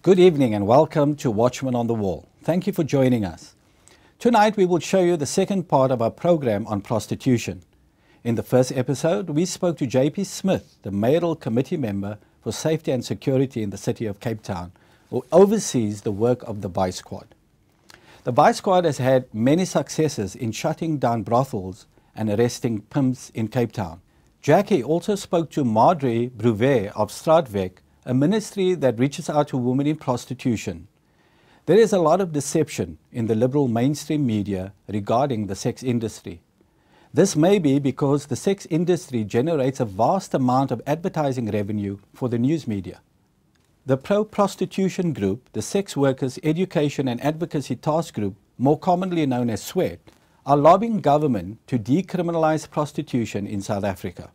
Good evening and welcome to Watchmen on the Wall. Thank you for joining us. Tonight we will show you the second part of our program on prostitution. In the first episode, we spoke to J.P. Smith, the mayoral committee member for safety and security in the city of Cape Town, who oversees the work of the Vice Squad. The Vice Squad has had many successes in shutting down brothels and arresting pimps in Cape Town. Jackie also spoke to Marjorie Bruvet of Straatweg, a ministry that reaches out to women in prostitution. There is a lot of deception in the liberal mainstream media regarding the sex industry. This may be because the sex industry generates a vast amount of advertising revenue for the news media. The pro-prostitution group, the Sex Workers Education and Advocacy Task Group, more commonly known as SWET, are lobbying government to decriminalize prostitution in South Africa.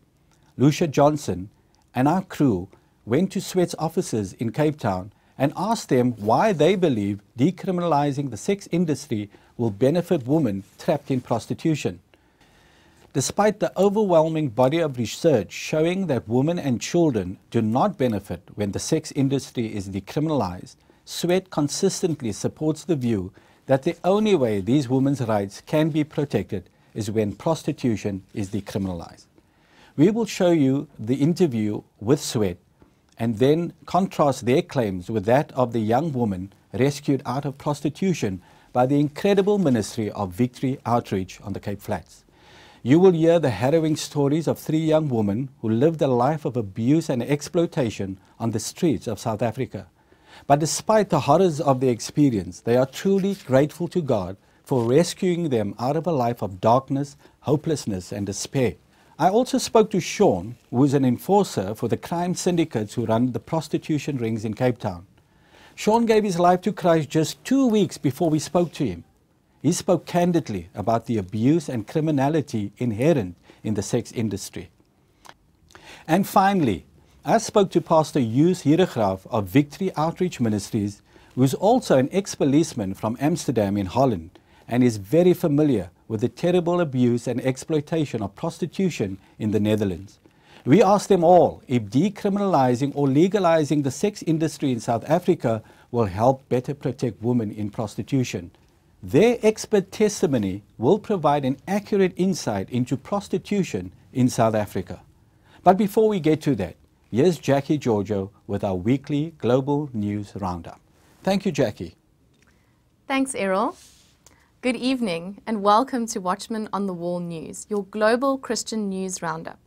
Lucia Johnson and our crew went to SWET's offices in Cape Town and asked them why they believe decriminalizing the sex industry will benefit women trapped in prostitution. Despite the overwhelming body of research showing that women and children do not benefit when the sex industry is decriminalized, SWET consistently supports the view that the only way these women's rights can be protected is when prostitution is decriminalized. We will show you the interview with SWET and then contrast their claims with that of the young woman rescued out of prostitution by the incredible ministry of Victory Outreach on the Cape Flats. You will hear the harrowing stories of 3 young women who lived a life of abuse and exploitation on the streets of South Africa. But despite the horrors of their experience, they are truly grateful to God for rescuing them out of a life of darkness, hopelessness, and despair. I also spoke to Sean, who is an enforcer for the crime syndicates who run the prostitution rings in Cape Town. Sean gave his life to Christ just 2 weeks before we spoke to him. He spoke candidly about the abuse and criminality inherent in the sex industry. And finally, I spoke to Pastor Hughes Hieregraaf of Victory Outreach Ministries, who is also an ex-policeman from Amsterdam in Holland and is very familiar with the terrible abuse and exploitation of prostitution in the Netherlands. We asked them all if decriminalizing or legalizing the sex industry in South Africa will help better protect women in prostitution. Their expert testimony will provide an accurate insight into prostitution in South Africa. But before we get to that, here's Jackie Giorgio with our weekly Global News Roundup. Thank you, Jackie. Thanks, Errol. Good evening and welcome to Watchmen on the Wall News, your global Christian news roundup.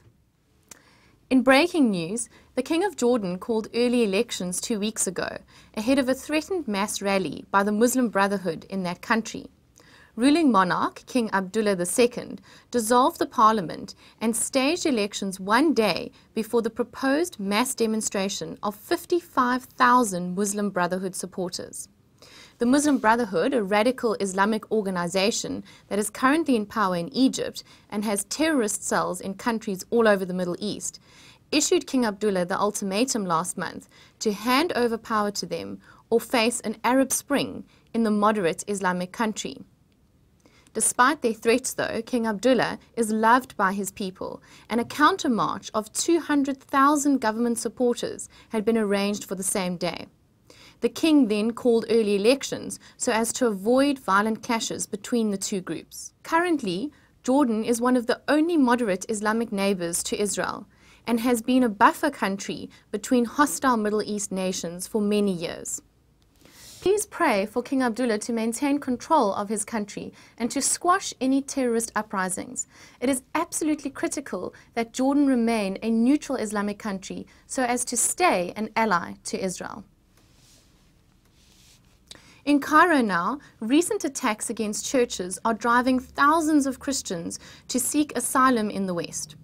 In breaking news, the King of Jordan called early elections 2 weeks ago, ahead of a threatened mass rally by the Muslim Brotherhood in that country. Ruling monarch King Abdullah II dissolved the parliament and staged elections 1 day before the proposed mass demonstration of 55,000 Muslim Brotherhood supporters. The Muslim Brotherhood, a radical Islamic organization that is currently in power in Egypt and has terrorist cells in countries all over the Middle East, issued King Abdullah the ultimatum last month to hand over power to them or face an Arab Spring in the moderate Islamic country. Despite their threats, though, King Abdullah is loved by his people, and a countermarch of 200,000 government supporters had been arranged for the same day. The king then called early elections so as to avoid violent clashes between the two groups. Currently, Jordan is one of the only moderate Islamic neighbors to Israel and has been a buffer country between hostile Middle East nations for many years. Please pray for King Abdullah to maintain control of his country and to squash any terrorist uprisings. It is absolutely critical that Jordan remain a neutral Islamic country so as to stay an ally to Israel. In Cairo now, recent attacks against churches are driving thousands of Christians to seek asylum in the West.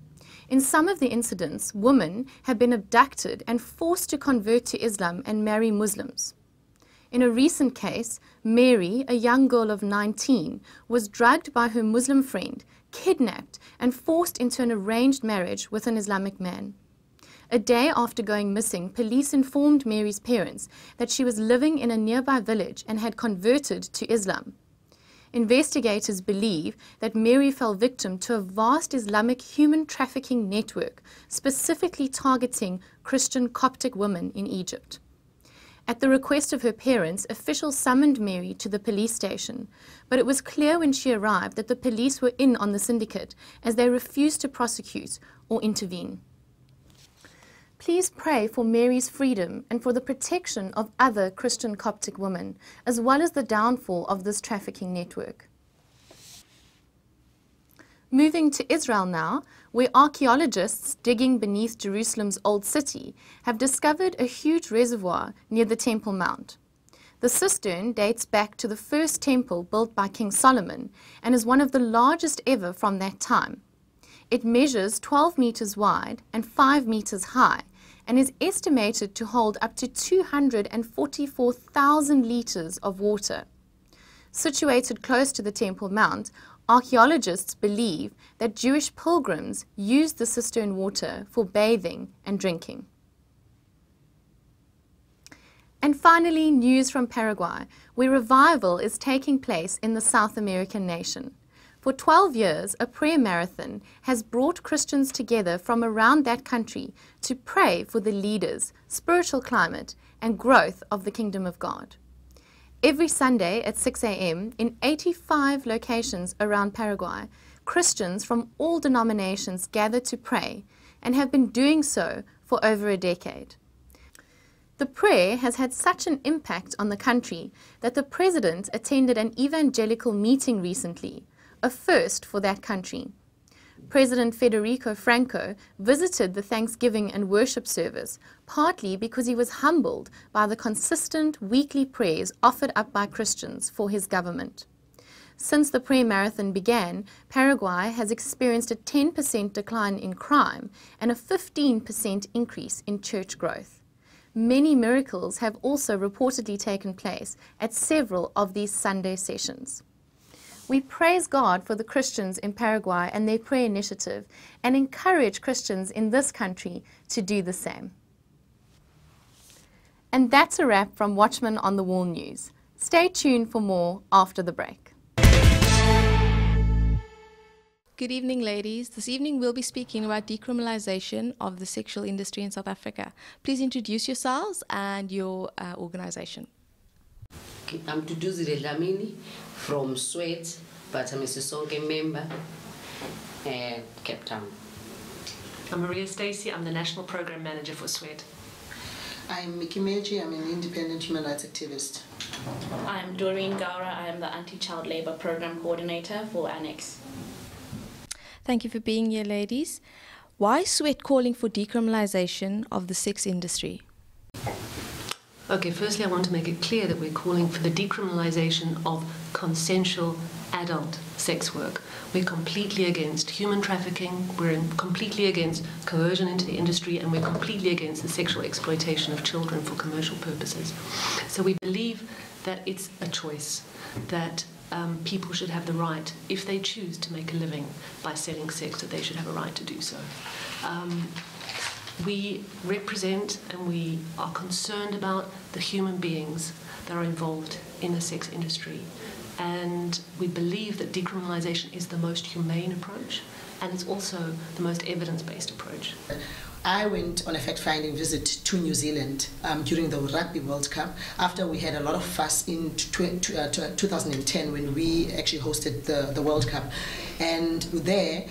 In some of the incidents, women have been abducted and forced to convert to Islam and marry Muslims. In a recent case, Mary, a young girl of 19, was drugged by her Muslim friend, kidnapped, and forced into an arranged marriage with an Islamic man. A day after going missing, police informed Mary's parents that she was living in a nearby village and had converted to Islam. Investigators believe that Mary fell victim to a vast Islamic human trafficking network, specifically targeting Christian Coptic women in Egypt. At the request of her parents, officials summoned Mary to the police station, but it was clear when she arrived that the police were in on the syndicate as they refused to prosecute or intervene. Please pray for Mary's freedom and for the protection of other Christian Coptic women, as well as the downfall of this trafficking network. Moving to Israel now, where archaeologists digging beneath Jerusalem's Old City have discovered a huge reservoir near the Temple Mount. The cistern dates back to the first temple built by King Solomon and is one of the largest ever from that time. It measures 12 meters wide and 5 meters high and is estimated to hold up to 244,000 liters of water. Situated close to the Temple Mount, archaeologists believe that Jewish pilgrims used the cistern water for bathing and drinking. And finally, news from Paraguay, where revival is taking place in the South American nation. For 12 years, a prayer marathon has brought Christians together from around that country to pray for the leaders, spiritual climate, and growth of the Kingdom of God. Every Sunday at 6 a.m. in 85 locations around Paraguay, Christians from all denominations gather to pray and have been doing so for over a decade. The prayer has had such an impact on the country that the president attended an evangelical meeting recently, a first for that country. President Federico Franco visited the Thanksgiving and worship service, partly because he was humbled by the consistent weekly prayers offered up by Christians for his government. Since the prayer marathon began, Paraguay has experienced a 10% decline in crime and a 15% increase in church growth. Many miracles have also reportedly taken place at several of these Sunday sessions. We praise God for the Christians in Paraguay and their prayer initiative and encourage Christians in this country to do the same. And that's a wrap from Watchmen on the Wall News. Stay tuned for more after the break. Good evening, ladies. This evening we'll be speaking about decriminalization of the sexual industry in South Africa. Please introduce yourselves and your organization. I'm Duduzi Lamini from Sweden, but I'm a Sisonke member, Cape Town. I'm Maria Stacey, I'm the National Program Manager for Sweden. I'm Miki Meji, I'm an independent human rights activist. I'm Doreen Gaura, I am the Anti-Child Labour Program Coordinator for Annex. Thank you for being here, ladies. Why is Sweden calling for decriminalization of the sex industry? Okay, firstly I want to make it clear that we're calling for the decriminalization of consensual adult sex work. We're completely against human trafficking, we're completely against coercion into the industry, and we're completely against the sexual exploitation of children for commercial purposes. So we believe that it's a choice, that people should have the right, if they choose to make a living by selling sex, that they should have a right to do so. We represent and we are concerned about the human beings that are involved in the sex industry. And we believe that decriminalization is the most humane approach, and it's also the most evidence-based approach. I went on a fact-finding visit to New Zealand during the Rugby World Cup after we had a lot of fuss in 2010 when we actually hosted the World Cup. And there,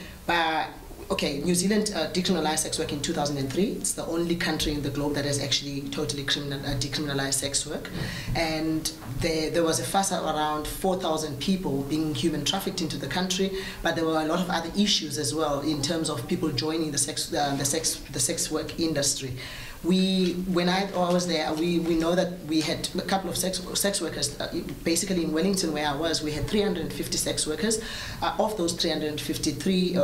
New Zealand decriminalized sex work in 2003. It's the only country in the globe that has actually totally decriminalized sex work. And there was a fuss around 4,000 people being human trafficked into the country, but there were a lot of other issues as well in terms of people joining the sex work industry. When I was there, we know that we had a couple of sex workers. Basically, in Wellington, where I was, we had 350 sex workers. Of those 353,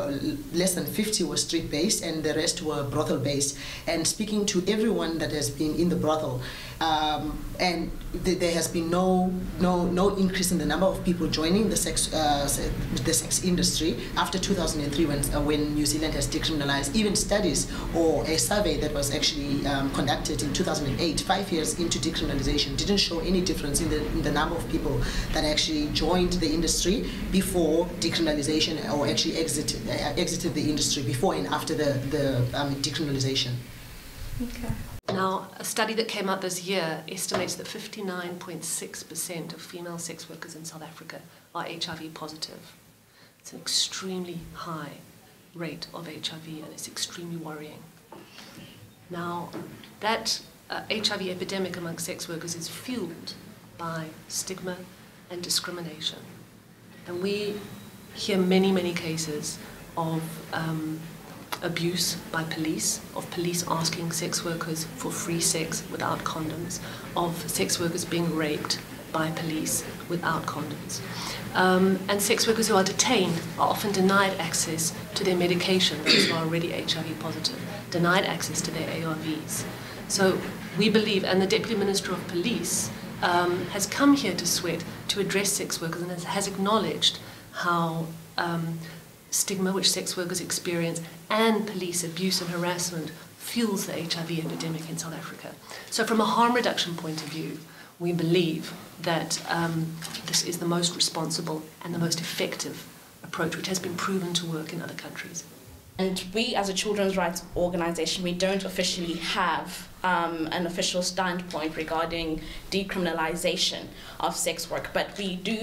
less than 50 were street-based, and the rest were brothel-based. And speaking to everyone that has been in the brothel, and there has been no increase in the number of people joining the sex industry after 2003, when New Zealand has decriminalized. Even studies or a survey that was actually conducted in 2008, 5 years into decriminalization, didn't show any difference in the number of people that actually joined the industry before decriminalization, or actually exited the industry before and after the decriminalization. Okay. Now, a study that came out this year estimates that 59.6% of female sex workers in South Africa are HIV positive. It's an extremely high rate of HIV, and it's extremely worrying. Now, that HIV epidemic among sex workers is fueled by stigma and discrimination. And we hear many, many cases of abuse by police, of police asking sex workers for free sex without condoms, of sex workers being raped by police without condoms. And sex workers who are detained are often denied access to their medication, those who are already HIV positive, denied access to their ARVs. So we believe, and the Deputy Minister of Police has come here to Sweat to address sex workers and has acknowledged how stigma which sex workers experience and police abuse and harassment fuels the HIV epidemic in South Africa. So from a harm reduction point of view, we believe that this is the most responsible and the most effective approach, which has been proven to work in other countries. And we, as a children's rights organisation, we don't officially have an official standpoint regarding decriminalisation of sex work, but we do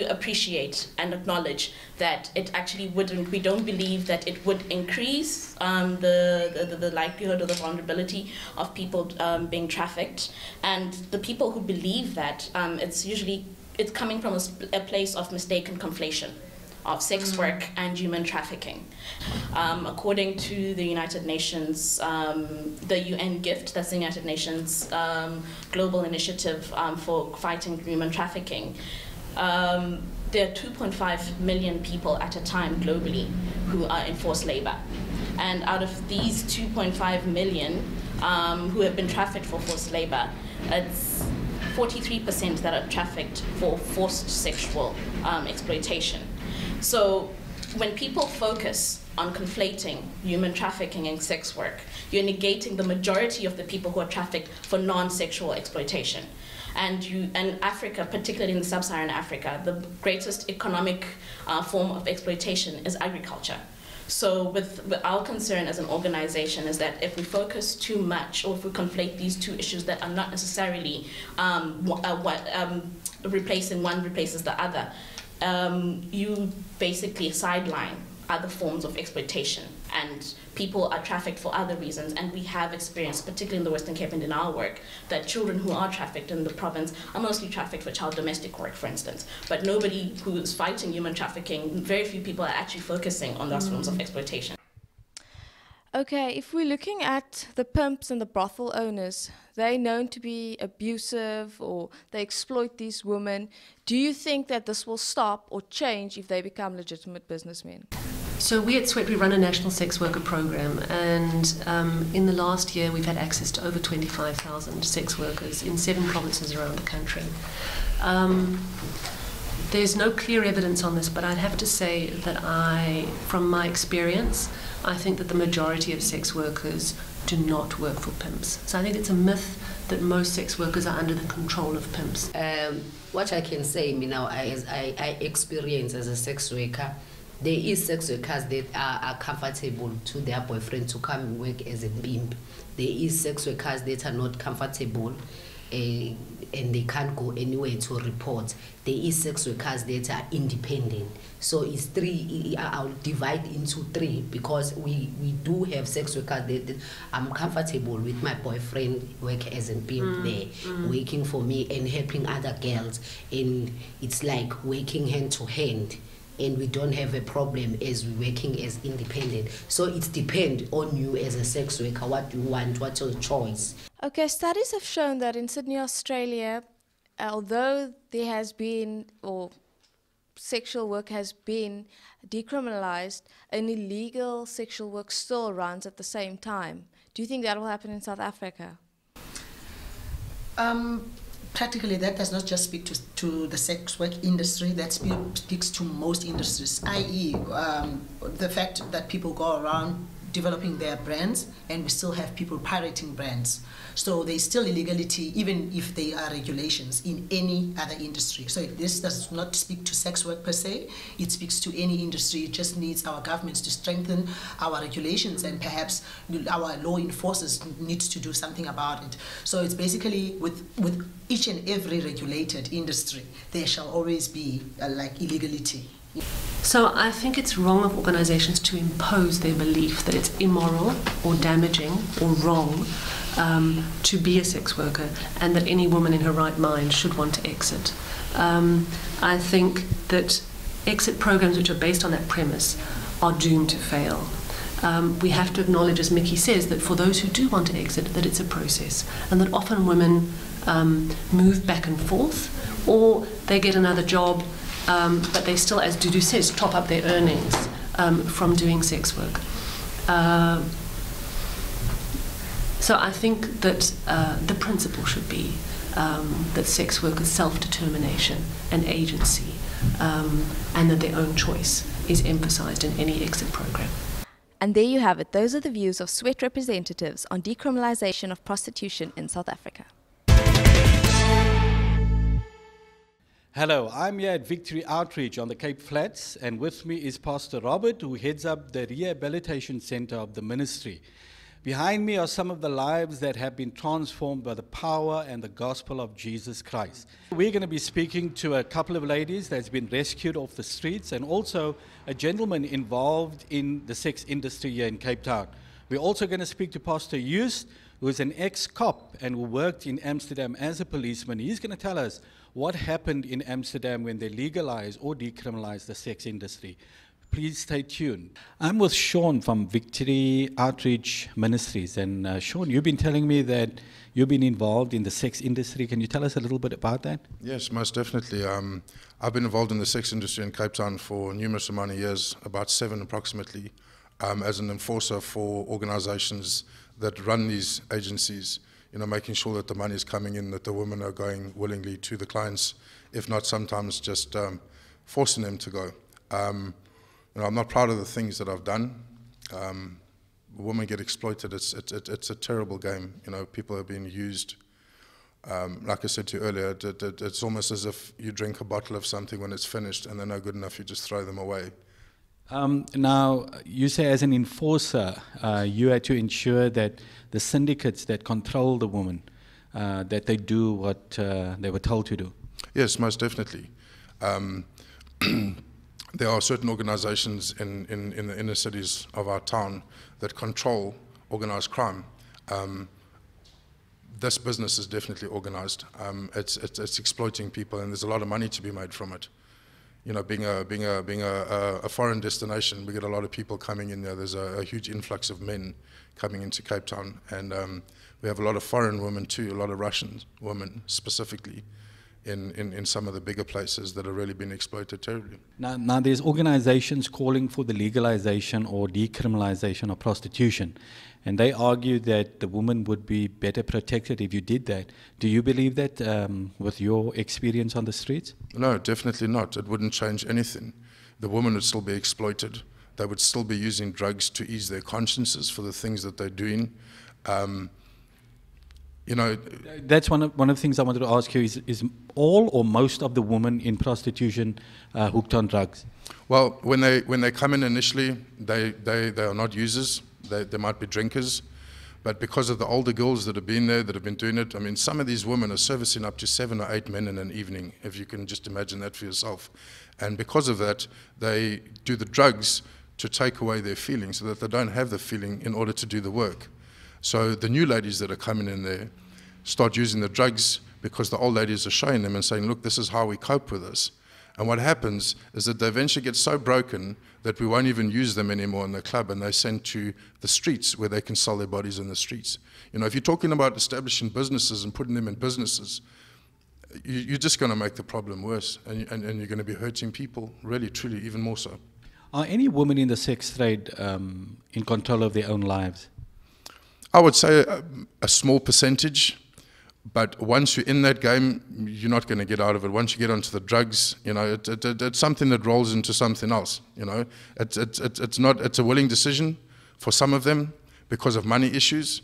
appreciate and acknowledge that it actually wouldn't. We don't believe that it would increase the likelihood or the vulnerability of people being trafficked, and the people who believe that it's coming from a place of mistaken conflation of sex work and human trafficking. According to the United Nations, the UN GIFT, that's the United Nations Global Initiative for Fighting Human Trafficking, there are 2.5 million people at a time globally who are in forced labor. And out of these 2.5 million who have been trafficked for forced labor, it's 43% that are trafficked for forced sexual exploitation. So when people focus on conflating human trafficking and sex work, you're negating the majority of the people who are trafficked for non-sexual exploitation. And Africa, particularly in sub-Saharan Africa, the greatest economic form of exploitation is agriculture. So with our concern as an organization is that if we focus too much, or if we conflate these two issues that are not necessarily replacing one replaces the other, you basically sideline other forms of exploitation, and people are trafficked for other reasons. And we have experienced, particularly in the Western Cape and in our work, that children who are trafficked in the province are mostly trafficked for child domestic work, for instance. But nobody who is fighting human trafficking, very few people are actually focusing on those forms of exploitation. Okay, if we're looking at the pimps and the brothel owners, they're known to be abusive or they exploit these women. Do you think that this will stop or change if they become legitimate businessmen? So we at Sweat, we run a national sex worker program, and in the last year we've had access to over 25,000 sex workers in 7 provinces around the country. There's no clear evidence on this, but I'd have to say that from my experience, I think that the majority of sex workers do not work for pimps. So I think it's a myth that most sex workers are under the control of pimps. What I can say, I experience as a sex worker, there is sex workers that are comfortable to their boyfriend to come and work as a pimp. There is sex workers that are not comfortable and they can't go anywhere to report. There is sex workers that are independent. So it's 3, I'll divide into 3, because we do have sex workers that I'm comfortable with my boyfriend work as a pimp there, working for me and helping other girls, and it's like working hand to hand. And we don't have a problem as we're working as independent. So it depends on you as a sex worker, what you want, what's your choice. Okay, studies have shown that in Sydney, Australia, although there has been, or sexual work has been decriminalised, an illegal sexual work still runs at the same time. Do you think that will happen in South Africa? Practically, that does not just speak to the sex work industry, that speaks to most industries, i.e. The fact that people go around developing their brands, and we still have people pirating brands. So there's still illegality, even if there are regulations in any other industry. So this does not speak to sex work per se, it speaks to any industry. It just needs our governments to strengthen our regulations, and perhaps our law enforcers need to do something about it. So it's basically with each and every regulated industry, there shall always be like illegality. So I think it's wrong of organisations to impose their belief that it's immoral or damaging or wrong to be a sex worker, and that any woman in her right mind should want to exit. I think that exit programs which are based on that premise are doomed to fail. We have to acknowledge, as Mickey says, that for those who do want to exit, that it's a process, and that often women move back and forth, or they get another job, but they still, as Dudu says, top up their earnings from doing sex work. So I think that the principle should be that sex work is self-determination and agency, and that their own choice is emphasised in any exit program. And there you have it. Those are the views of Sweat representatives on decriminalisation of prostitution in South Africa. Hello, I'm here at Victory Outreach on the Cape Flats, and with me is Pastor Robert, who heads up the Rehabilitation Centre of the ministry. Behind me are some of the lives that have been transformed by the power and the gospel of Jesus Christ. We're going to be speaking to a couple of ladies that's been rescued off the streets, and also a gentleman involved in the sex industry here in Cape Town. We're also going to speak to Pastor Joost, who is an ex-cop and who worked in Amsterdam as a policeman. He's going to tell us what happened in Amsterdam when they legalized or decriminalized the sex industry. Please stay tuned. I'm with Sean from Victory Outreach Ministries. And Sean, you've been telling me that you've been involved in the sex industry. Can you tell us a little bit about that? Yes, most definitely. I've been involved in the sex industry in Cape Town for numerous amount of years, about 7 approximately, as an enforcer for organizations that run these agencies, making sure that the money is coming in, that the women are going willingly to the clients, if not sometimes just forcing them to go. I'm not proud of the things that I've done. Women get exploited. It's a terrible game. People are being used. Like I said to you earlier, it's almost as if you drink a bottle of something when it's finished and they're no good enough, you just throw them away. Now, you say as an enforcer, you had to ensure that the syndicates that control the women, that they do what they were told to do. Yes, most definitely. There are certain organizations in the inner cities of our town that control organized crime. This business is definitely organized. It's exploiting people, and there's a lot of money to be made from it. Being a foreign destination, we get a lot of people coming in there. There's a huge influx of men coming into Cape Town, and we have a lot of foreign women too, a lot of Russian women specifically, in some of the bigger places that are really being exploited terribly. Now there's organizations calling for the legalization or decriminalization of prostitution, and they argue that the woman would be better protected if you did that. Do you believe that with your experience on the streets? No, definitely not. It wouldn't change anything. The woman would still be exploited. They would still be using drugs to ease their consciences for the things that they're doing. That's one of the things I wanted to ask you is all or most of the women in prostitution hooked on drugs? Well, when they come in initially, they are not users. They might be drinkers, but because of the older girls that have been there, that have been doing it, some of these women are servicing up to 7 or 8 men in an evening, if you can just imagine that for yourself. And because of that, they do the drugs to take away their feelings so that they don't have the feeling in order to do the work. So the new ladies that are coming in there start using the drugs because the old ladies are showing them and saying, look, this is how we cope with this. And what happens is that they eventually get so broken that we won't even use them anymore in the club, and they're sent to the streets where they can sell their bodies in the streets. If you're talking about establishing businesses and putting them in businesses, you're just going to make the problem worse, and you're going to be hurting people, really, truly, even more so. Are any women in the sex trade in control of their own lives? I would say a small percentage. But once you're in that game, you're not going to get out of it. Once you get onto the drugs, it's something that rolls into something else. It's a willing decision for some of them because of money issues,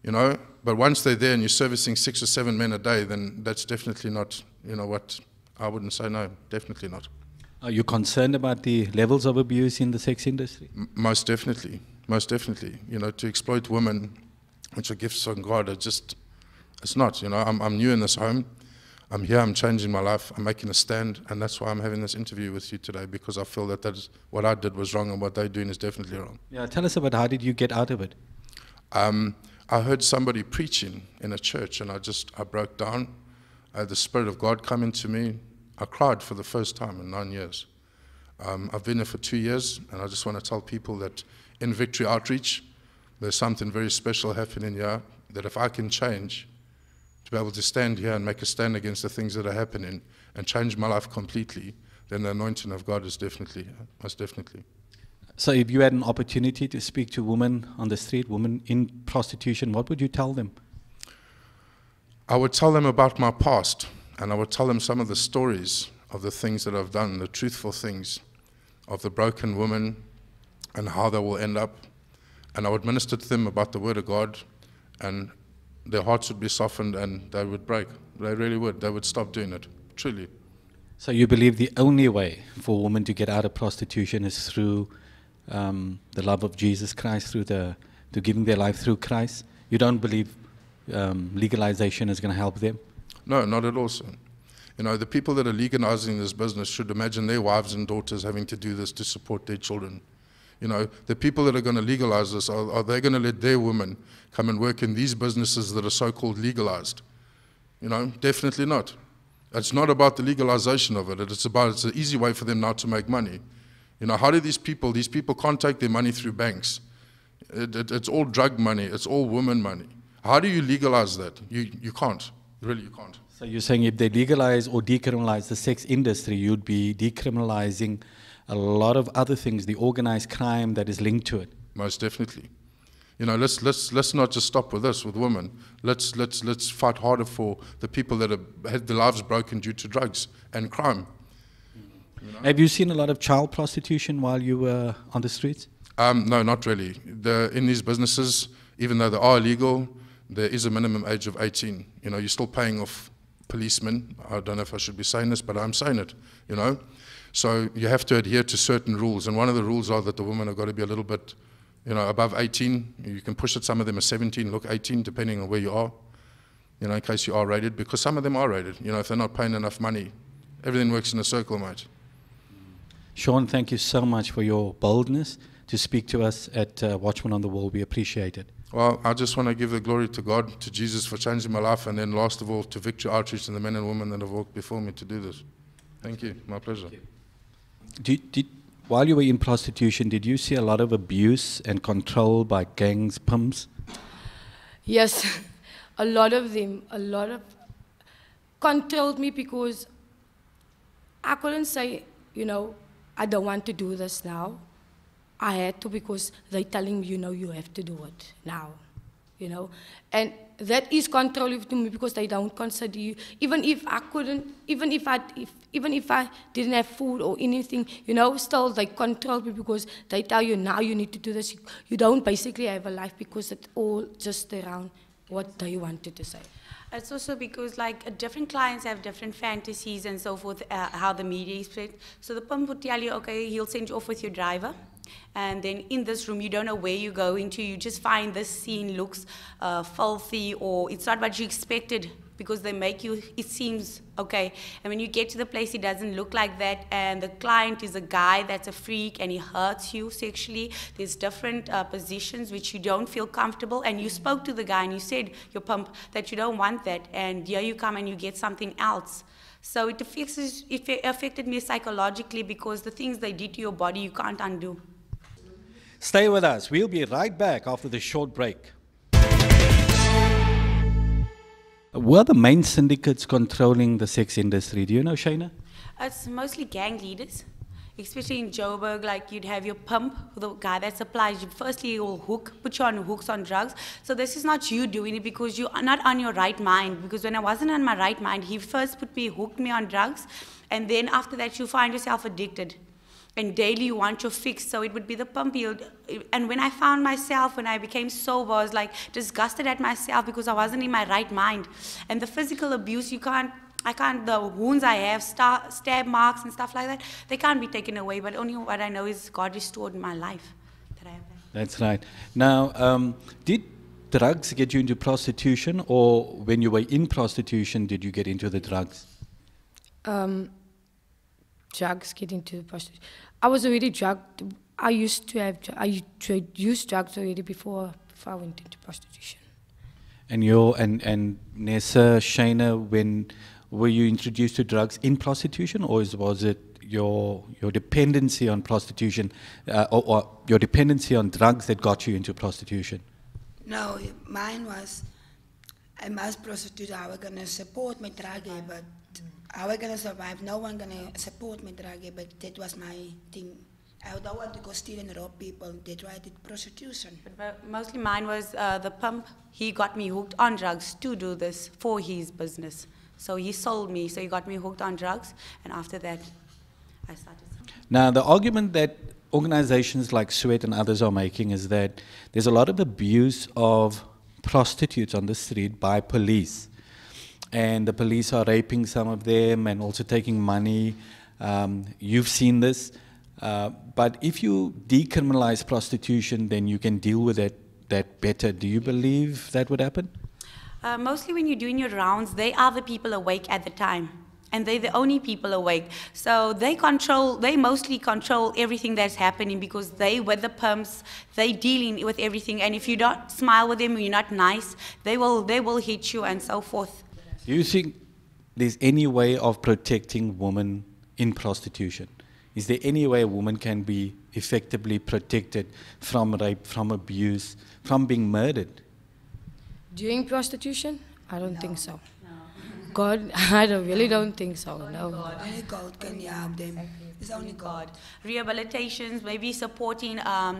you know. But once they're there and you're servicing 6 or 7 men a day, then that's definitely not, you know, what I wouldn't say no, definitely not. Are you concerned about the levels of abuse in the sex industry? Most definitely, most definitely. You know, to exploit women, which are gifts from God, it's not. You know, I'm new in this home. I'm here, I'm changing my life, I'm making a stand, and that's why I'm having this interview with you today, because I feel that what I did was wrong and what they're doing is definitely wrong. Yeah, tell us about how did you get out of it? I heard somebody preaching in a church, and I broke down. The Spirit of God come into me. I cried for the first time in 9 years. I've been here for 2 years, and I just want to tell people that in Victory Outreach, there's something very special happening here, that if I can change, to be able to stand here and make a stand against the things that are happening and change my life completely, then the anointing of God is definitely, most definitely. So if you had an opportunity to speak to women on the street, women in prostitution, what would you tell them? I would tell them about my past, and I would tell them some of the stories of the things that I've done, the truthful things of the broken woman and how they will end up. And I would minister to them about the Word of God, and their hearts would be softened and they would break. They really would. They would stop doing it, truly. So you believe the only way for women to get out of prostitution is through the love of Jesus Christ, through giving their life through Christ? You don't believe legalization is going to help them? No, not at all, sir. You know, the people that are legalizing this business should imagine their wives and daughters having to do this to support their children. You know, the people that are going to legalize this, are they going to let their women come and work in these businesses that are so-called legalized? You know, definitely not. It's not about the legalization of it. It's an easy way for them now to make money. You know, how do these people can't take their money through banks. It's all drug money. It's all woman money. How do you legalize that? You can't. Really, you can't. So you're saying if they legalize or decriminalize the sex industry, you'd be decriminalizing a lot of other things, the organized crime that is linked to it. Most definitely. You know, let's not just stop with this, with women. Let's fight harder for the people that have had their lives broken due to drugs and crime. You know? Have you seen a lot of child prostitution while you were on the streets? No, not really. In these businesses, even though they are illegal, there is a minimum age of 18. You know, you're still paying off policemen. I don't know if I should be saying this, but I'm saying it, you know. So you have to adhere to certain rules, and one of the rules are that the women have got to be a little bit, you know, above 18. You can push it. Some of them are 17, look 18, depending on where you are, you know, in case you are rated, because some of them are rated. You know, if they're not paying enough money, everything works in a circle, mate. Sean, thank you so much for your boldness to speak to us at Watchmen on the Wall. We appreciate it. Well, I just want to give the glory to God, to Jesus for changing my life, and then last of all to Victory Outreach and the men and women that have walked before me to do this. Thank you. My pleasure. While you were in prostitution, did you see a lot of abuse and control by gangs, pimps? Yes, a lot of them, controlled me because I couldn't say, you know, I don't want to do this now. I had to because they're telling me, you know, you have to do it now, you know. And that is controlling to me because they don't consider you. Even if I couldn't, even if I didn't have food or anything, you know, still they control me because they tell you now you need to do this. You don't basically have a life because it's all just around what they wanted to say. It's also because like different clients have different fantasies and so forth, how the media is spread. So the pimp would tell you, okay, he'll send you off with your driver. And then in this room, you don't know where you're going to. You just find this scene looks filthy, or it's not what you expected because they make you, it seems okay. And when you get to the place, it doesn't look like that. And the client is a guy that's a freak and he hurts you sexually. There's different positions which you don't feel comfortable. And you spoke to the guy and you said, your pump, that you don't want that. And here you come and you get something else. So it affected me psychologically because the things they did to your body, you can't undo. Stay with us. We'll be right back after this short break. Were the main syndicates controlling the sex industry? Do you know, Shayna? It's mostly gang leaders, especially in Joburg. Like you'd have your pump, the guy that supplies you. Firstly, he'll put you on hooks on drugs. So this is not you doing it because you are not on your right mind. Because when I wasn't on my right mind, he first hooked me on drugs. And then after that, you find yourself addicted. and daily you want your fix, so it would be the pump. And when I found myself, when I became sober, I was like disgusted at myself because I wasn't in my right mind. And the physical abuse, the wounds I have, stab marks and stuff like that, they can't be taken away, but only what I know is God restored my life. That I have that. That's right. Now, did drugs get you into prostitution, or when you were in prostitution, did you get into the drugs? Drugs get into prostitution. I was already drugged. I used to use drugs already before I went into prostitution. And Nessa, Shayna, when were you introduced to drugs in prostitution, or was it your dependency on prostitution, or your dependency on drugs that got you into prostitution? No, mine was, I must prostitute, I was going to support my drug, but I was going to survive, no one going to support my drug, but that was my thing. I don't want to go steal and rob people, that's why I did prostitution. But mostly mine was the pump. He got me hooked on drugs to do this for his business. So he sold me, so he got me hooked on drugs, and after that, I started. Now, the argument that organizations like Sweat and others are making is that there's a lot of abuse of prostitutes on the street by police. And the police are raping some of them and also taking money. You've seen this. But if you decriminalize prostitution, then you can deal with that better. Do you believe that would happen? Mostly when you're doing your rounds, they are the people awake at the time. And they're the only people awake. So they mostly control everything that's happening because they, with the pumps, they dealing with everything. And if you don't smile with them, you're not nice, they will hit you and so forth. Do you think there's any way of protecting women in prostitution? Is there any way a woman can be effectively protected from rape, from abuse, from being murdered? During prostitution? I don't think so. God, I really don't think so, no. Only God can help them. It's only God. Rehabilitations, maybe supporting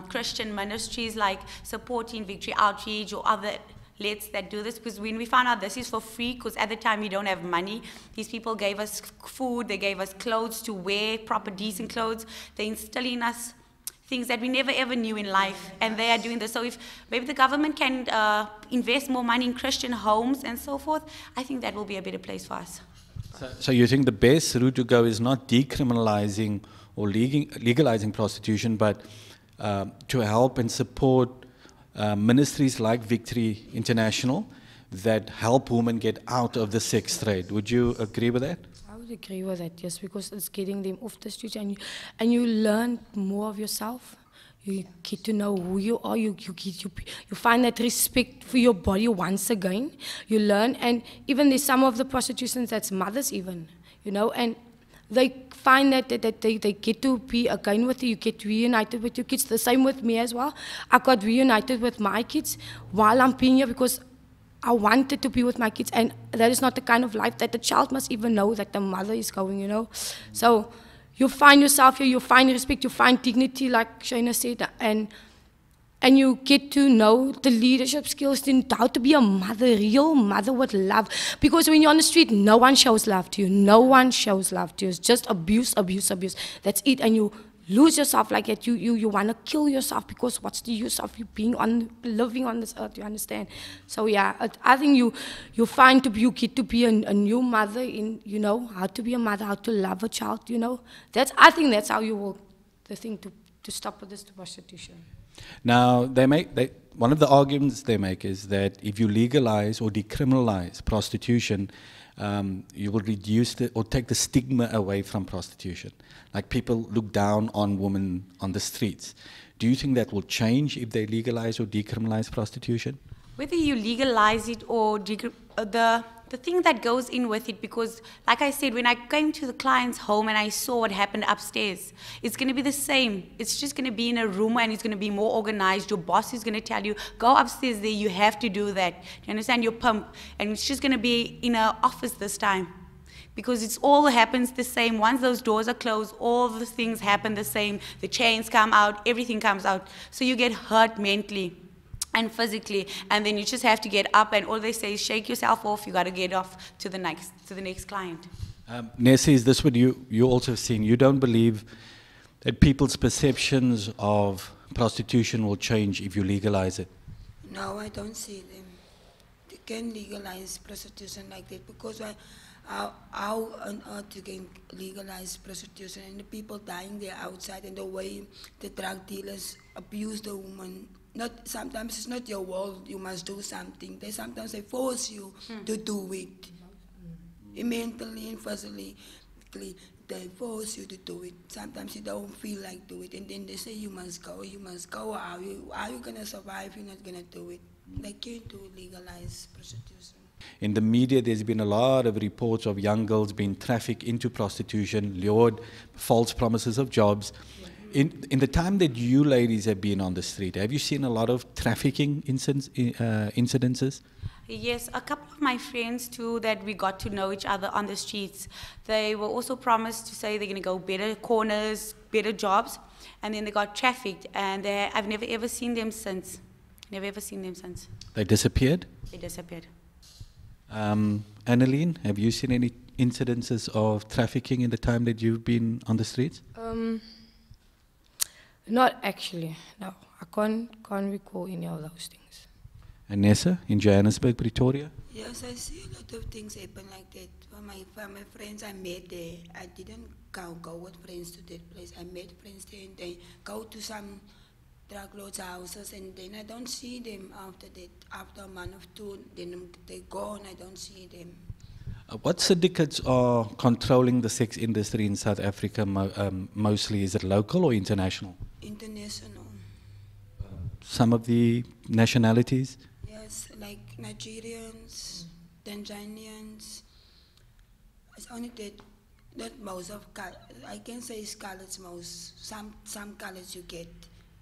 Christian ministries like supporting Victory Outreach or other outlets that do this, because when we found out this is for free, because at the time we don't have money, these people gave us food, they gave us clothes to wear, proper decent clothes, they're instilling in us things that we never ever knew in life, and they are doing this. So if maybe the government can invest more money in Christian homes and so forth, I think that will be a better place for us. So you think the best route to go is not decriminalizing or legalizing prostitution, but to help and support ministries like Victory International that help women get out of the sex trade. Would you agree with that? I would agree with that, yes, because it's getting them off the streets, and you learn more of yourself. You get to know who you are. You find that respect for your body once again. You learn, and even there's some of the prostitutions that's mothers even, you know, and they find that they get to be again with you. You get reunited with your kids. The same with me as well. I got reunited with my kids while I'm being here because I wanted to be with my kids, and that is not the kind of life that the child must even know that the mother is going, you know. So you find yourself here, you find respect, you find dignity, like Shayna said, and you get to know the leadership skills, how to be a mother, real mother with love. Because when you're on the street, no one shows love to you. No one shows love to you. It's just abuse, abuse, abuse. That's it. And you lose yourself like that. You want to kill yourself, because what's the use of you living on this earth, you understand? So yeah, I think you get to be a new mother in, you know, how to be a mother, how to love a child, you know. I think that's how you will, the thing to stop with this prostitution. Now, one of the arguments they make is that if you legalize or decriminalize prostitution, you will reduce or take the stigma away from prostitution. Like, people look down on women on the streets. Do you think that will change if they legalize or decriminalize prostitution? Whether you legalize it or the thing that goes in with it, because like I said, when I came to the client's home and I saw what happened upstairs, it's going to be the same. It's just going to be in a room, and it's going to be more organized. Your boss is going to tell you, go upstairs there, you have to do that. You understand? Your pump. And it's just going to be in an office this time, because it's all happens the same. Once those doors are closed, all the things happen the same. The chains come out, everything comes out. So you get hurt mentally and physically, and then you just have to get up, and all they say is shake yourself off. You got to get off to the next client. Nessie, is this what you also have seen? You don't believe that people's perceptions of prostitution will change if you legalize it? No, I don't see them. They can legalize prostitution like that because how on earth you can legalize prostitution and the people dying there outside and the way the drug dealers abuse the woman. Sometimes it's not your world, you must do something. Sometimes they force you to do it. Mentally and physically, they force you to do it. Sometimes you don't feel like do it, and then they say you must go. How are you going to survive? You're not going to do it. They can't legalize prostitution. In the media, there's been a lot of reports of young girls being trafficked into prostitution, lured, false promises of jobs. In the time that you ladies have been on the street, have you seen a lot of trafficking incidences? Yes, a couple of my friends too that we got to know each other on the streets, they were also promised to say they're going to go better corners, better jobs, and then they got trafficked, and I've never ever seen them since. Never ever seen them since. They disappeared? They disappeared. Annalene, have you seen any incidences of trafficking in the time that you've been on the streets? Not actually, no. I can't recall any of those things. And Nessa, in Johannesburg, Pretoria? Yes, I see a lot of things happen like that. For my friends I met there, I didn't go with friends to that place. I met friends there and they go to some drug lords' houses and then I don't see them after that. After a month or two, then they're gone, I don't see them. What syndicates are controlling the sex industry in South Africa mostly? Is it local or international? International. Some of the nationalities? Yes, like Nigerians, Tanzanians. It's only that not most of, I can say scholars most. Some colors you get,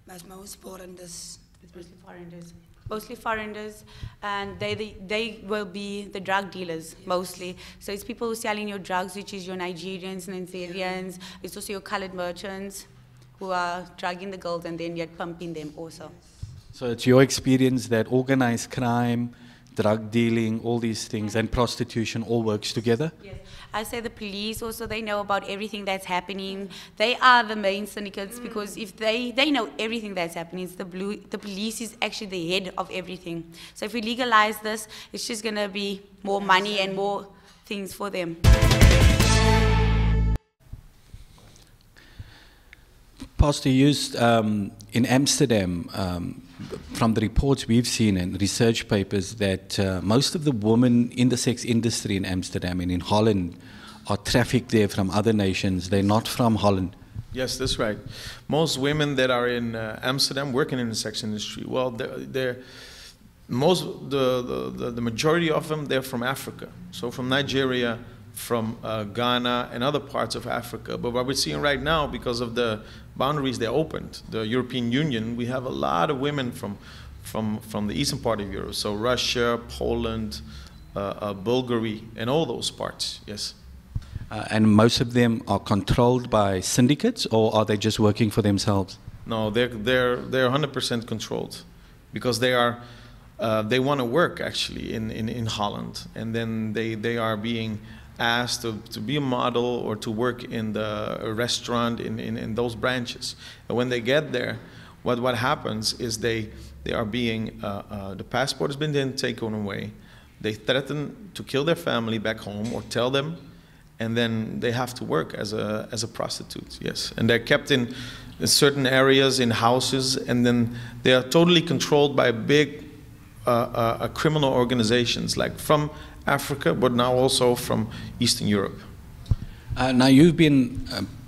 but most foreigners. It's mostly foreigners. Mostly foreigners, and they will be the drug dealers mostly. So it's people who are selling your drugs, which is your Nigerians, Nigerians. It's also your colored merchants who are drugging the girls and then yet pumping them also. So it's your experience that organized crime, drug dealing, all these things, and prostitution all works together? Yes. I say the police also, they know about everything that's happening. They are the main syndicates because if they know everything that's happening, the police is actually the head of everything. So if we legalize this, it's just going to be more money and more things for them. Pastor, used in Amsterdam, from the reports we've seen and research papers, that most of the women in the sex industry in Amsterdam and in Holland are trafficked there from other nations. They're not from Holland. Yes, that's right. Most women that are in Amsterdam working in the sex industry, well, the majority of them, they're from Africa. So from Nigeria, from Ghana and other parts of Africa. But what we're seeing right now, because of the boundaries they opened, the European Union, we have a lot of women from the eastern part of Europe. So Russia, Poland, Bulgaria, and all those parts, yes. And most of them are controlled by syndicates, or are they just working for themselves? No, they're 100% controlled, because they want to work actually in Holland, and then they are being asked to be a model or to work in the restaurant in those branches. And when they get there, what happens is they are being, the passport has been then taken away. They threaten to kill their family back home or tell them, and then they have to work as a prostitute, yes. And they're kept in certain areas, in houses, and then they are totally controlled by big criminal organizations, like from Africa, but now also from Eastern Europe. Now you've been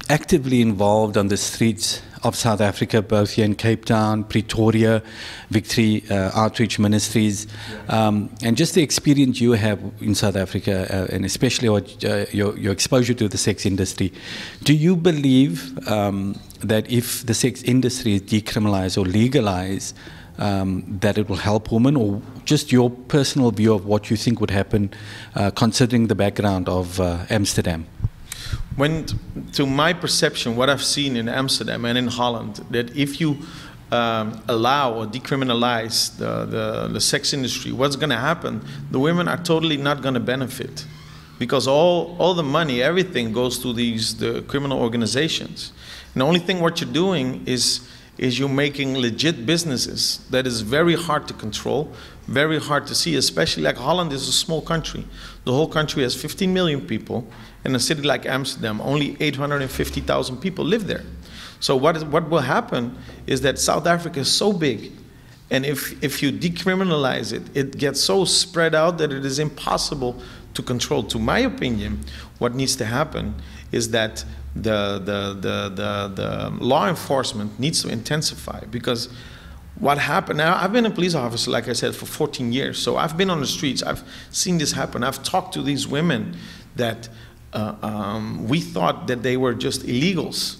actively involved on the streets of South Africa, both here in Cape Town, Pretoria, Victory Outreach Ministries, and just the experience you have in South Africa, and especially your exposure to the sex industry. Do you believe that if the sex industry is decriminalized or legalized, that it will help women, or just your personal view of what you think would happen, considering the background of Amsterdam? To my perception, what I've seen in Amsterdam and in Holland, that if you allow or decriminalize the sex industry, what's going to happen? The women are totally not going to benefit. because all the money, everything goes to the criminal organizations. And the only thing what you're doing is you're making legit businesses that is very hard to control, very hard to see, especially like Holland is a small country. The whole country has 15 million people. In a city like Amsterdam, only 850,000 people live there. So what will happen is that South Africa is so big, and if you decriminalize it, it gets so spread out that it is impossible to control. To my opinion, what needs to happen is that the law enforcement needs to intensify, because what happened now, I've been a police officer, like I said, for 14 years. So I've been on the streets, I've seen this happen. I've talked to these women that we thought that they were just illegals.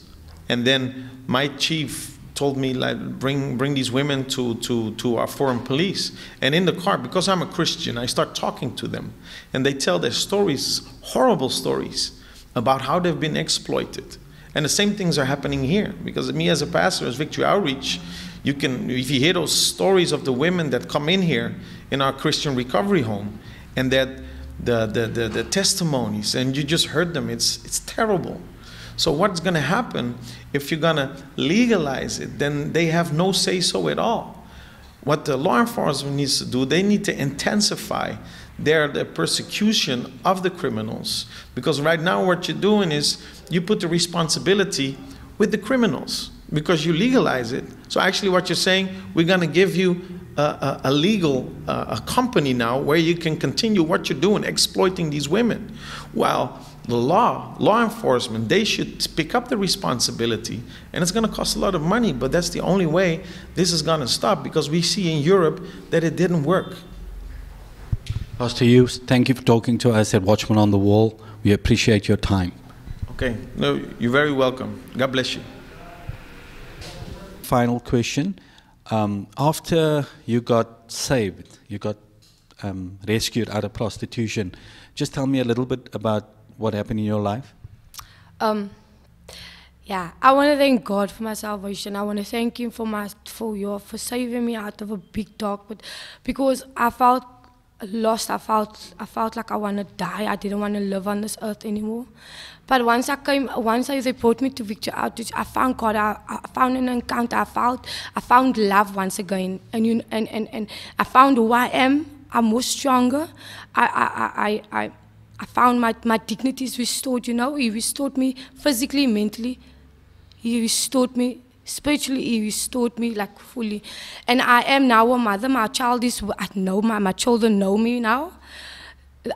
And then my chief told me, like, bring these women to our foreign police. And in the car, because I'm a Christian, I start talking to them. And they tell their stories, horrible stories, about how they've been exploited. And the same things are happening here. Because me as a pastor, as Victory Outreach, you can, if you hear those stories of the women that come in here in our Christian recovery home, and that the testimonies, and you just heard them, it's terrible. So what's going to happen if you're going to legalize it? Then they have no say-so at all. What the law enforcement needs to do, they need to intensify the persecution of the criminals. Because right now what you're doing is you put the responsibility with the criminals, because you legalize it. So actually what you're saying, we're going to give you a legal company now where you can continue what you're doing, exploiting these women. While the law enforcement, they should pick up the responsibility, and it's going to cost a lot of money, but that's the only way this is going to stop, because we see in Europe that it didn't work. Pastor Hughes, thank you for talking to us at Watchmen on the Wall. We appreciate your time. Okay, no, you're very welcome. God bless you. Final question. After you got saved, you got rescued out of prostitution, just tell me a little bit about what happened in your life. Yeah, I want to thank God for my salvation. I want to thank Him for saving me out of a big dark pit, because I felt lost. I felt like I want to die. I didn't want to live on this earth anymore. But once they brought me to Victory Outreach, I found God. I found an encounter. I found love once again, and I found who I am. I'm more stronger. I found my dignity is restored. You know, He restored me physically, mentally. He restored me spiritually. He restored me like fully, and I am now a mother. My child is. I know my children know me now.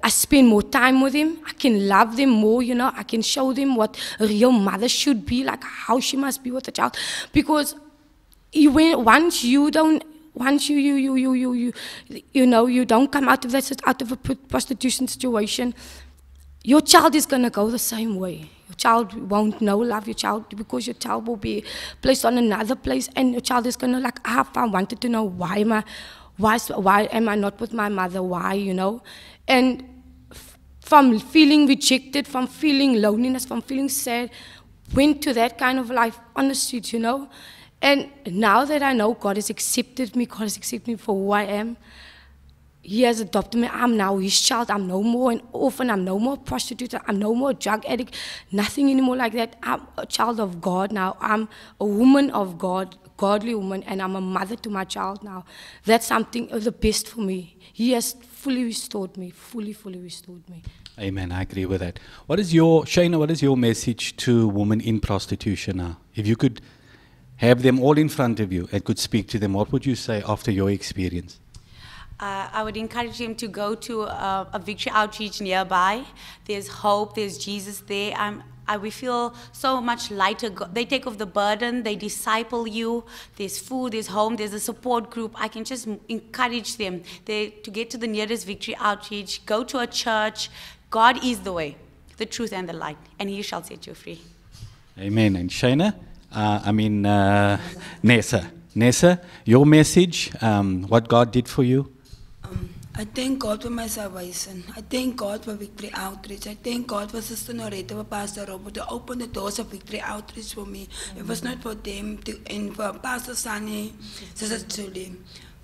I spend more time with them. I can love them more, you know. I can show them what a real mother should be, like how she must be with a child. Because once you don't come out of a prostitution situation, your child is gonna go the same way. Your child won't know love. Because your child will be placed on another place, and your child is gonna like, I wanted to know why am I not with my mother? Why, you know? And from feeling rejected, from feeling loneliness, from feeling sad, went to that kind of life on the streets, you know. And now that I know God has accepted me, God has accepted me for who I am, He has adopted me. I'm now His child. I'm no more an orphan. I'm no more a prostitute. I'm no more a drug addict. Nothing anymore like that. I'm a child of God now. I'm a woman of God, godly woman, and I'm a mother to my child now. That's something of the best for me. He has fully restored me, fully restored me. Amen. I agree with that. Shana, what is your message to women in prostitution now? If you could have them all in front of you and could speak to them, what would you say after your experience? I would encourage them to go to a Victory Outreach nearby. There's hope, there's Jesus there. We feel so much lighter. They take off the burden, they disciple you. There's food, there's home, there's a support group. I can just encourage them to get to the nearest Victory Outreach, go to a church. God is the way, the truth, and the light, and He shall set you free. Amen. And Shana, Nessa, your message, what God did for you? I thank God for my salvation. I thank God for Victory Outreach. I thank God for Sister Noretta, for Pastor Robert, to open the doors of Victory Outreach for me. It was not for them, and for Pastor Sunny, Sister Julie,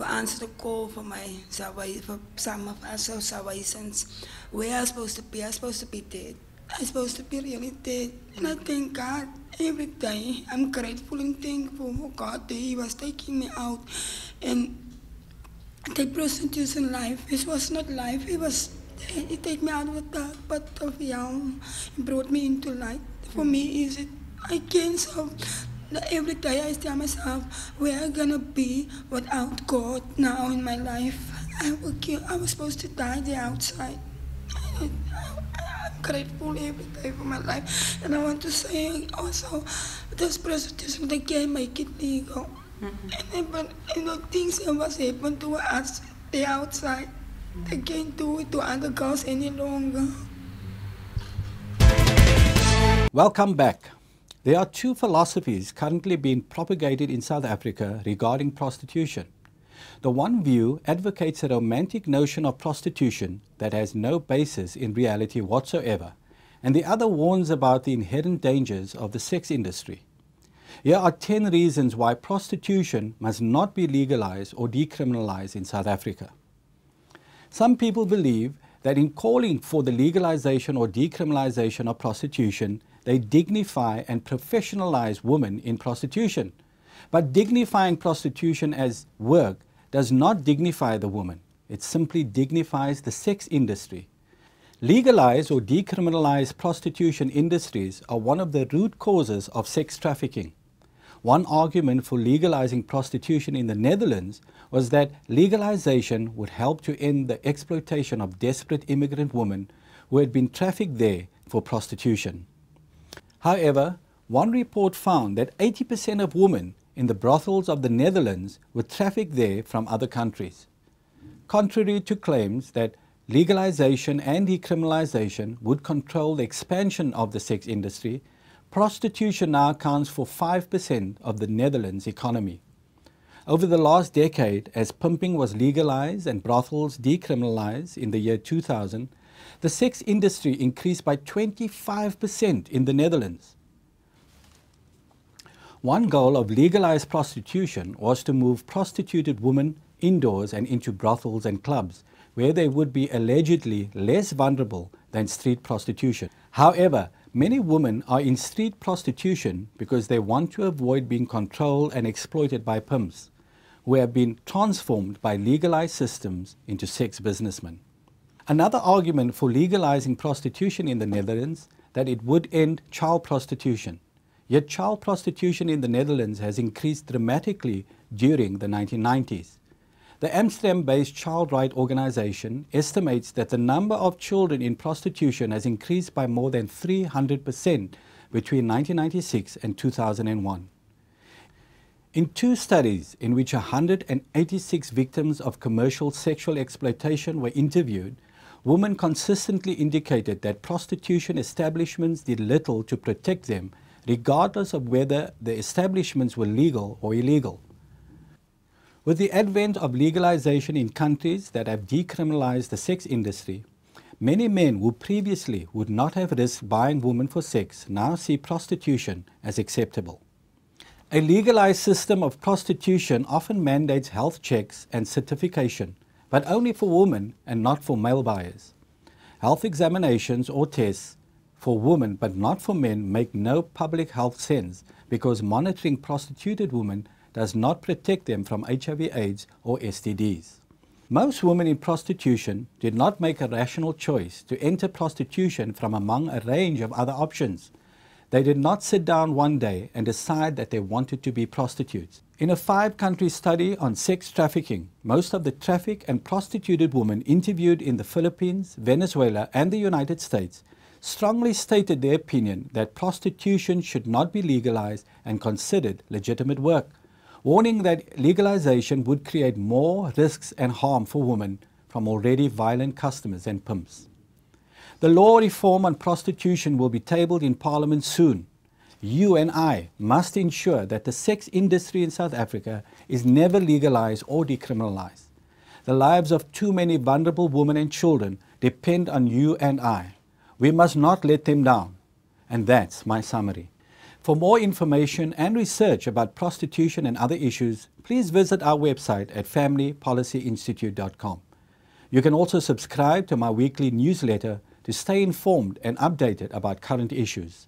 for answer the call for for some of us Sawaisans. Where I'm supposed to be? I'm supposed to be dead. I'm supposed to be really dead. And I thank God every day. I'm grateful and thankful for God that He was taking me out. And the prostitution life, it was not life. He take me out of the dark part of hell and brought me into light. For me, is it? I can't solve. Every day I tell myself, where am I gonna be without God now in my life? I was supposed to die there outside. I'm grateful every day for my life. And I want to say also, this prostitution, they can't make it legal. But things that was happened to us, they outside. They can't do it to other girls any longer. Welcome back. There are two philosophies currently being propagated in South Africa regarding prostitution. The one view advocates a romantic notion of prostitution that has no basis in reality whatsoever, and the other warns about the inherent dangers of the sex industry. Here are 10 reasons why prostitution must not be legalized or decriminalized in South Africa. Some people believe that in calling for the legalization or decriminalization of prostitution, they dignify and professionalize women in prostitution. But dignifying prostitution as work does not dignify the woman. It simply dignifies the sex industry. Legalized or decriminalized prostitution industries are one of the root causes of sex trafficking. One argument for legalizing prostitution in the Netherlands was that legalization would help to end the exploitation of desperate immigrant women who had been trafficked there for prostitution. However, one report found that 80% of women in the brothels of the Netherlands were trafficked there from other countries. Contrary to claims that legalization and decriminalization would control the expansion of the sex industry, prostitution now accounts for 5% of the Netherlands' economy. Over the last decade, as pimping was legalized and brothels decriminalized in the year 2000, the sex industry increased by 25% in the Netherlands. One goal of legalized prostitution was to move prostituted women indoors and into brothels and clubs, where they would be allegedly less vulnerable than street prostitution. However, many women are in street prostitution because they want to avoid being controlled and exploited by pimps, who have been transformed by legalized systems into sex businessmen. Another argument for legalizing prostitution in the Netherlands that it would end child prostitution. Yet child prostitution in the Netherlands has increased dramatically during the 1990s. The Amsterdam-based child rights organization estimates that the number of children in prostitution has increased by more than 300% between 1996 and 2001. In two studies in which 186 victims of commercial sexual exploitation were interviewed, women consistently indicated that prostitution establishments did little to protect them, regardless of whether the establishments were legal or illegal. With the advent of legalization in countries that have decriminalized the sex industry, many men who previously would not have risked buying women for sex now see prostitution as acceptable. A legalized system of prostitution often mandates health checks and certification, but only for women and not for male buyers. Health examinations or tests for women but not for men make no public health sense because monitoring prostituted women does not protect them from HIV/AIDS or STDs. Most women in prostitution did not make a rational choice to enter prostitution from among a range of other options. They did not sit down one day and decide that they wanted to be prostitutes. In a 5-country study on sex trafficking, most of the trafficked and prostituted women interviewed in the Philippines, Venezuela, and the United States strongly stated their opinion that prostitution should not be legalized and considered legitimate work, warning that legalization would create more risks and harm for women from already violent customers and pimps. The law reform on prostitution will be tabled in Parliament soon. You and I must ensure that the sex industry in South Africa is never legalized or decriminalized. The lives of too many vulnerable women and children depend on you and I. We must not let them down. And that's my summary. For more information and research about prostitution and other issues, please visit our website at familypolicyinstitute.com. You can also subscribe to my weekly newsletter to stay informed and updated about current issues.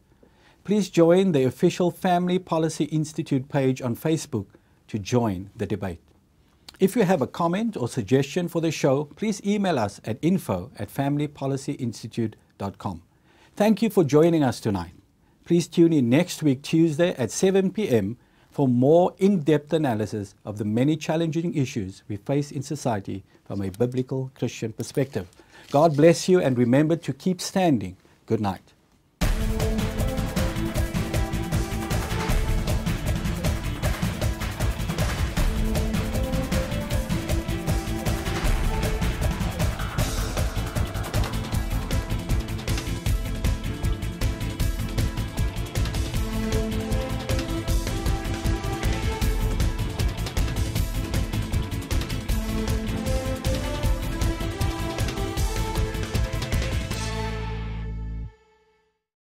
Please join the official Family Policy Institute page on Facebook to join the debate. If you have a comment or suggestion for the show, please email us at info@familypolicyinstitute.com. Thank you for joining us tonight. Please tune in next week, Tuesday at 7 p.m. for more in-depth analysis of the many challenging issues we face in society from a biblical Christian perspective. God bless you, and remember to keep standing. Good night.